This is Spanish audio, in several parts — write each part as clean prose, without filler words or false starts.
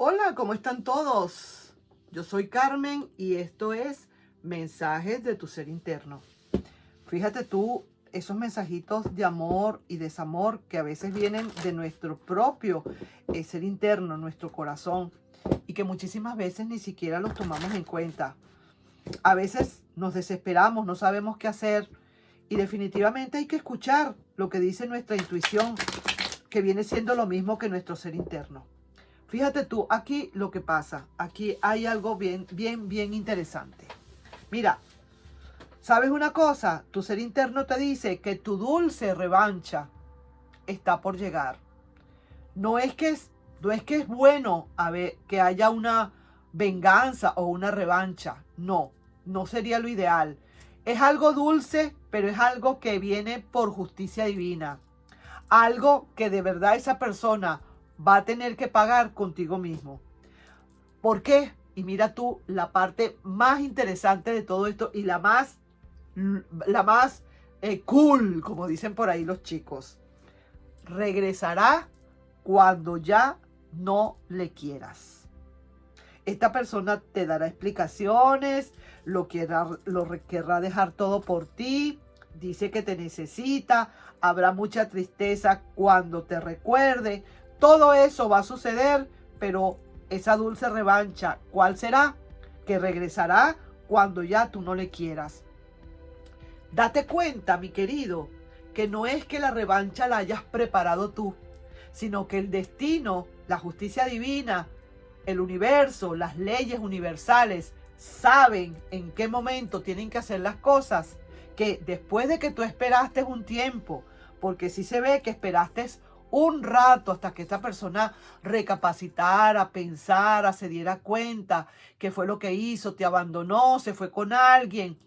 Hola, ¿cómo están todos? Yo soy Carmen y esto es Mensajes de tu Ser Interno. Fíjate tú, esos mensajitos de amor y desamor que a veces vienen de nuestro propio ser interno, nuestro corazón, y que muchísimas veces ni siquiera los tomamos en cuenta. A veces nos desesperamos, no sabemos qué hacer y definitivamente hay que escuchar lo que dice nuestra intuición, que viene siendo lo mismo que nuestro ser interno. Fíjate tú, aquí lo que pasa, aquí hay algo bien interesante. Mira, ¿sabes una cosa? Tu ser interno te dice que tu dulce revancha está por llegar. No es que es bueno que haya una venganza o una revancha. No, no sería lo ideal. Es algo dulce, pero es algo que viene por justicia divina. Algo que de verdad esa persona va a tener que pagar contigo mismo. ¿Por qué? Y mira tú la parte más interesante de todo esto y la más cool, como dicen por ahí los chicos. Regresará cuando ya no le quieras. Esta persona te dará explicaciones, querrá dejar todo por ti, dice que te necesita, habrá mucha tristeza cuando te recuerde. Todo eso va a suceder, pero esa dulce revancha, ¿cuál será? Que regresará cuando ya tú no le quieras. Date cuenta, mi querido, que no es que la revancha la hayas preparado tú, sino que el destino, la justicia divina, el universo, las leyes universales saben en qué momento tienen que hacer las cosas, que después de que tú esperaste un tiempo, porque sí se ve que esperaste un rato hasta que esta persona recapacitara, pensara, se diera cuenta que fue lo que hizo, te abandonó, se fue con alguien.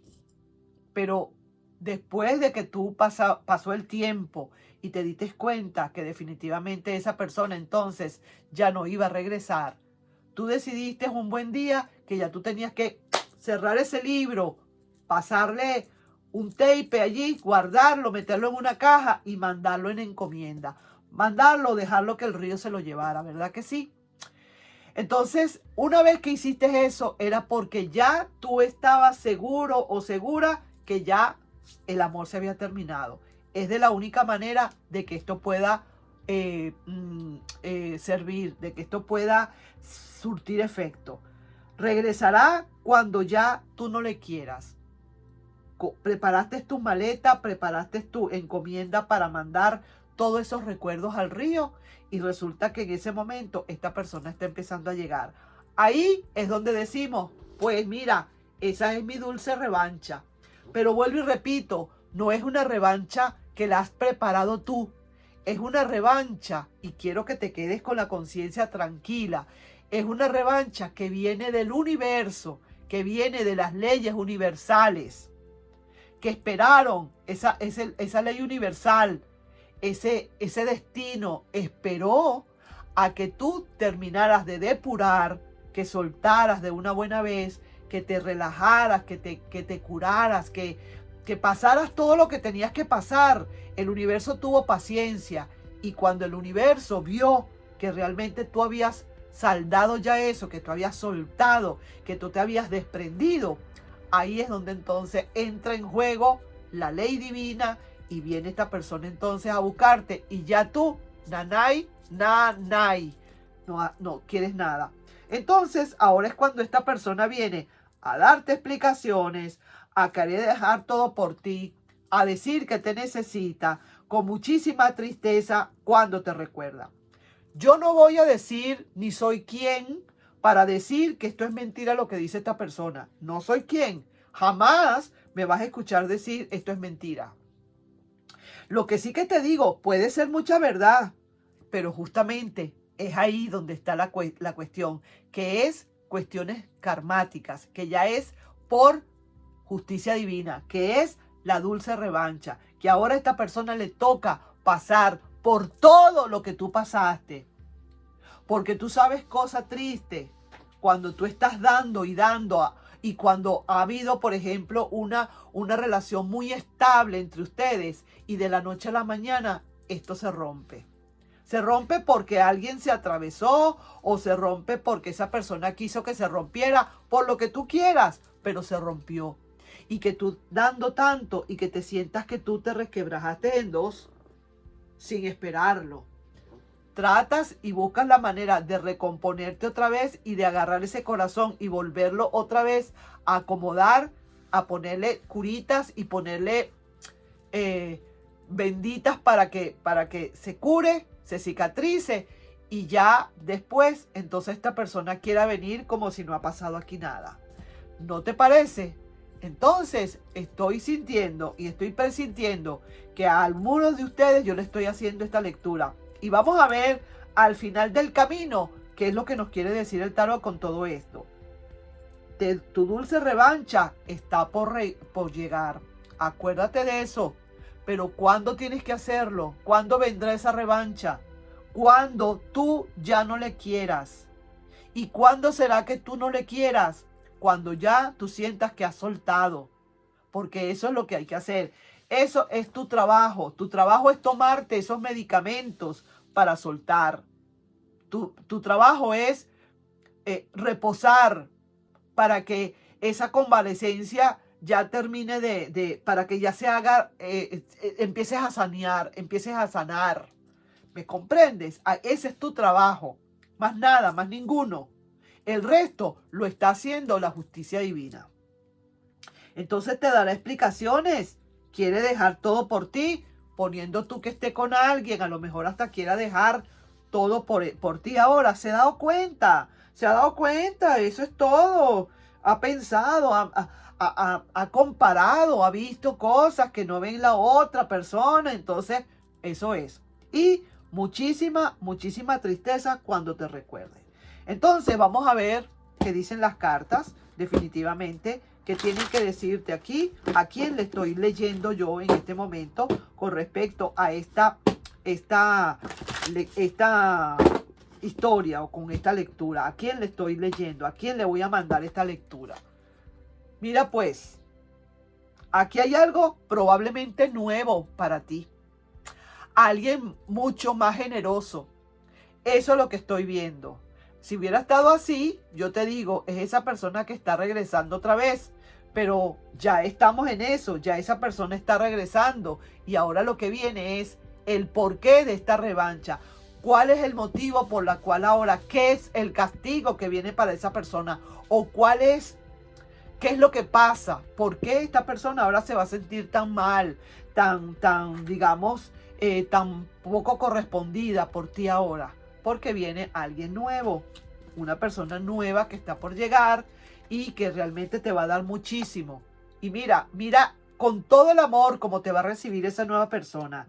Pero después de que tú pasó el tiempo y te diste cuenta que definitivamente esa persona entonces ya no iba a regresar, tú decidiste un buen día que ya tú tenías que cerrar ese libro, pasarle un tape allí, guardarlo, meterlo en una caja y mandarlo en encomienda. Mandarlo, dejarlo que el río se lo llevara, ¿verdad que sí? Entonces, una vez que hiciste eso, era porque ya tú estabas seguro o segura que ya el amor se había terminado. Es de la única manera de que esto pueda servir, de que esto pueda surtir efecto. Regresará cuando ya tú no le quieras. Preparaste tu maleta, preparaste tu encomienda para mandar todos esos recuerdos al río y resulta que en ese momento esta persona está empezando a llegar. Ahí es donde decimos, pues mira, esa es mi dulce revancha. Pero vuelvo y repito, no es una revancha que la has preparado tú. Es una revancha, y quiero que te quedes con la conciencia tranquila, es una revancha que viene del universo, que viene de las leyes universales, que esperaron esa ley universal, ese destino esperó a que tú terminaras de depurar, que soltaras de una buena vez, que te relajaras, que te curaras, que pasaras todo lo que tenías que pasar. El universo tuvo paciencia y cuando el universo vio que realmente tú habías saldado ya eso, que tú habías soltado, que tú te habías desprendido, ahí es donde entonces entra en juego la ley divina y viene esta persona entonces a buscarte y ya tú, nanay, no quieres nada. Entonces ahora es cuando esta persona viene a darte explicaciones, a querer dejar todo por ti, a decir que te necesita, con muchísima tristeza cuando te recuerda. Yo no voy a decir ni soy quien para decir que esto es mentira lo que dice esta persona. No soy quien. Jamás me vas a escuchar decir esto es mentira. Lo que sí que te digo, puede ser mucha verdad, pero justamente es ahí donde está la cuestión, que es cuestiones karmáticas, que ya es por justicia divina, que es la dulce revancha, que ahora a esta persona le toca pasar por todo lo que tú pasaste. Porque tú sabes cosa triste, cuando tú estás dando y dando, y cuando ha habido, por ejemplo, una relación muy estable entre ustedes y de la noche a la mañana, esto se rompe. Se rompe porque alguien se atravesó o se rompe porque esa persona quiso que se rompiera, por lo que tú quieras, pero se rompió. Y que tú dando tanto y que te sientas que tú te resquebrajaste en dos sin esperarlo. Tratas y buscas la manera de recomponerte otra vez y de agarrar ese corazón y volverlo otra vez a acomodar, a ponerle curitas y ponerle benditas para que se cure, se cicatrice y ya después entonces esta persona quiera venir como si no ha pasado aquí nada. ¿No te parece? Entonces estoy sintiendo y estoy presintiendo que a algunos de ustedes yo le estoy haciendo esta lectura. Y vamos a ver al final del camino qué es lo que nos quiere decir el tarot con todo esto. Tu dulce revancha está por llegar. Acuérdate de eso. Pero ¿cuándo tienes que hacerlo? ¿Cuándo vendrá esa revancha? Cuando tú ya no le quieras. ¿Y cuándo será que tú no le quieras? Cuando ya tú sientas que has soltado. Porque eso es lo que hay que hacer. Eso es tu trabajo. Tu trabajo es tomarte esos medicamentos para soltar. Tu trabajo es reposar para que esa convalecencia ya termine para que ya se haga, empieces a sanear, empieces a sanar. ¿Me comprendes? Ese es tu trabajo. Más nada, más ninguno. El resto lo está haciendo la justicia divina. Entonces te dará explicaciones. Quiere dejar todo por ti, poniendo tú que esté con alguien. A lo mejor hasta quiera dejar todo por ti ahora. ¿Se ha dado cuenta? ¿Se ha dado cuenta? Eso es todo. Ha pensado, ha comparado, ha visto cosas que no ven la otra persona. Entonces, eso es. Y muchísima tristeza cuando te recuerde. Entonces, vamos a ver qué dicen las cartas, definitivamente, que tienen que decirte aquí, a quién le estoy leyendo yo en este momento con respecto a esta historia o con esta lectura. ¿A quién le estoy leyendo? ¿A quién le voy a mandar esta lectura? Mira pues, aquí hay algo probablemente nuevo para ti. Alguien mucho más generoso. Eso es lo que estoy viendo. Si hubiera estado así, yo te digo, es esa persona que está regresando otra vez. Pero ya estamos en eso, ya esa persona está regresando. Y ahora lo que viene es el porqué de esta revancha. ¿Cuál es el motivo por la cual ahora? ¿Qué es el castigo que viene para esa persona? ¿O qué es lo que pasa? ¿Por qué esta persona ahora se va a sentir tan mal, digamos, tan poco correspondida por ti ahora? Porque viene alguien nuevo, una persona nueva que está por llegar y que realmente te va a dar muchísimo. Y mira con todo el amor cómo te va a recibir esa nueva persona.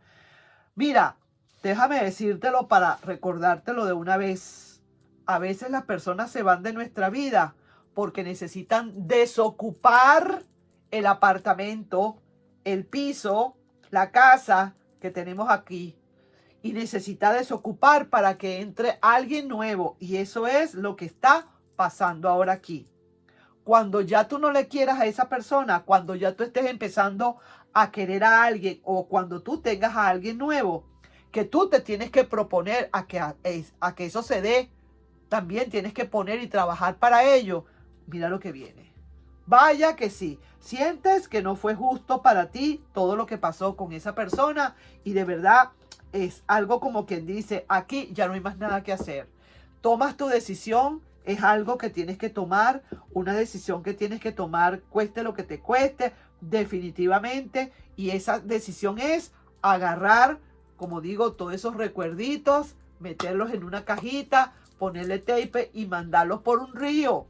Mira, déjame decírtelo para recordártelo de una vez. A veces las personas se van de nuestra vida porque necesitan desocupar el apartamento, el piso, la casa que tenemos aquí. Y necesita desocupar para que entre alguien nuevo. Y eso es lo que está pasando ahora aquí. Cuando ya tú no le quieras a esa persona, cuando ya tú estés empezando a querer a alguien o cuando tú tengas a alguien nuevo, que tú te tienes que proponer a que eso se dé, también tienes que poner y trabajar para ello. Mira lo que viene. Vaya que sí, sientes que no fue justo para ti todo lo que pasó con esa persona y de verdad es algo como quien dice, aquí ya no hay más nada que hacer. Tomas tu decisión, es algo que tienes que tomar, una decisión que tienes que tomar, cueste lo que te cueste, definitivamente. Y esa decisión es agarrar, como digo, todos esos recuerditos, meterlos en una cajita, ponerle tape y mandarlos por un río,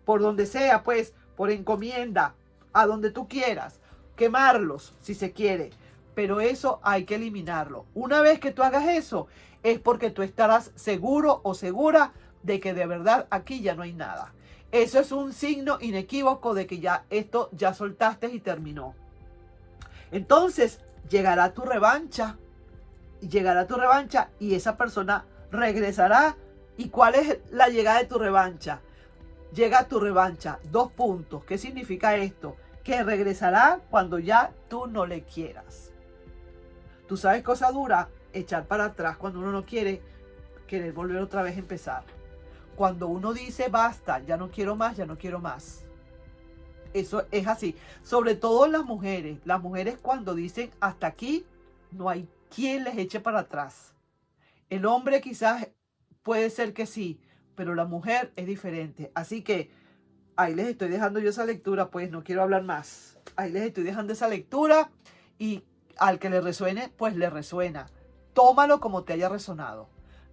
por donde sea, pues, por encomienda, a donde tú quieras, quemarlos si se quiere. Pero eso hay que eliminarlo. Una vez que tú hagas eso, es porque tú estarás seguro o segura de que de verdad aquí ya no hay nada. Eso es un signo inequívoco de que ya esto ya soltaste y terminó. Entonces llegará tu revancha. Llegará tu revancha y esa persona regresará. ¿Y cuál es la llegada de tu revancha? Llega tu revancha. 2 puntos. ¿Qué significa esto? Que regresará cuando ya tú no le quieras. Tú sabes cosa dura, echar para atrás cuando uno no quiere, querer volver otra vez a empezar. Cuando uno dice basta, ya no quiero más, ya no quiero más. Eso es así. Sobre todo las mujeres. Las mujeres cuando dicen hasta aquí, no hay quien les eche para atrás. El hombre quizás puede ser que sí, pero la mujer es diferente. Así que ahí les estoy dejando yo esa lectura, pues no quiero hablar más. Ahí les estoy dejando esa lectura y al que le resuene, pues le resuena. Tómalo como te haya resonado.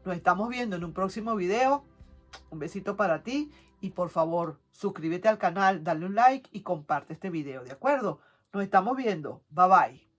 Nos estamos viendo en un próximo video. Un besito para ti y por favor suscríbete al canal, dale un like y comparte este video, ¿de acuerdo? Nos estamos viendo. Bye bye.